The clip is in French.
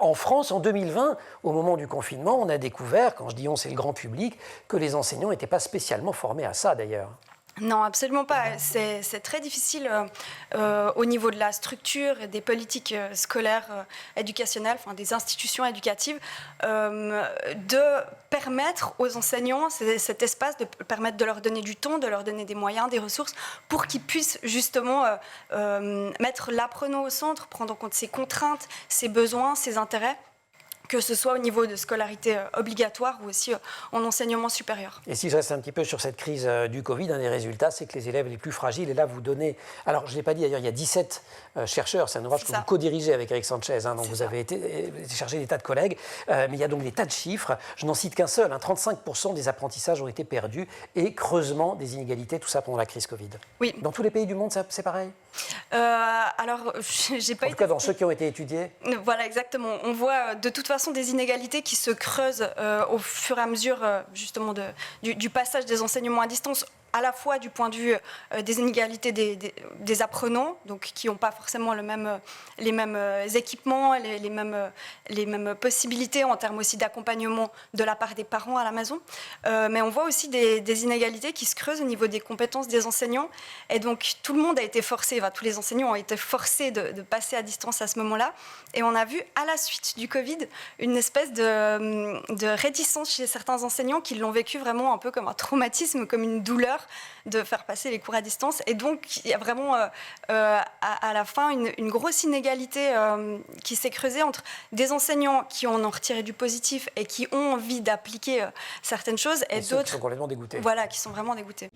en France, en 2020, au moment du confinement, on a découvert, quand je dis on, c'est le grand public, que les enseignants n'étaient pas spécialement formés à ça d'ailleurs. Non, absolument pas. C'est très difficile au niveau de la structure et des politiques scolaires, éducationnelles, enfin des institutions éducatives, de permettre aux enseignants cet espace, de permettre de leur donner du temps, de leur donner des moyens, des ressources, pour qu'ils puissent justement mettre l'apprenant au centre, prendre en compte ses contraintes, ses besoins, ses intérêts, que ce soit au niveau de scolarité obligatoire ou aussi en enseignement supérieur. Et si je reste un petit peu sur cette crise du Covid, un des résultats, c'est que les élèves les plus fragiles, et là vous donnez... Alors je ne l'ai pas dit d'ailleurs, il y a 17 chercheurs, c'est un ouvrage que vous co-dirigez avec Eric Sanchez, donc vous avez été chercher des tas de collègues, mais il y a donc des tas de chiffres, je n'en cite qu'un seul, 35% des apprentissages ont été perdus, et creusement des inégalités, tout ça pendant la crise Covid. Oui. Dans tous les pays du monde, c'est pareil? Alors, j'ai pas En tout cas, dans ceux qui ont été étudiés. Voilà, exactement. On voit de toute façon des inégalités qui se creusent au fur et à mesure justement du passage des enseignements à distance, à la fois du point de vue des inégalités des apprenants, donc qui n'ont pas forcément les mêmes équipements, les mêmes possibilités en termes aussi d'accompagnement de la part des parents à la maison. Mais on voit aussi des inégalités qui se creusent au niveau des compétences des enseignants. Et donc tout le monde a été forcé, tous les enseignants ont été forcés de passer à distance à ce moment-là. Et on a vu à la suite du Covid une espèce de réticence chez certains enseignants qui l'ont vécu vraiment un peu comme un traumatisme, comme une douleur de faire passer les cours à distance. Et donc, il y a vraiment, à la fin, une grosse inégalité qui s'est creusée entre des enseignants qui en ont retiré du positif et qui ont envie d'appliquer certaines choses, et d'autres qui sont complètement dégoûtés. Voilà, qui sont vraiment dégoûtés.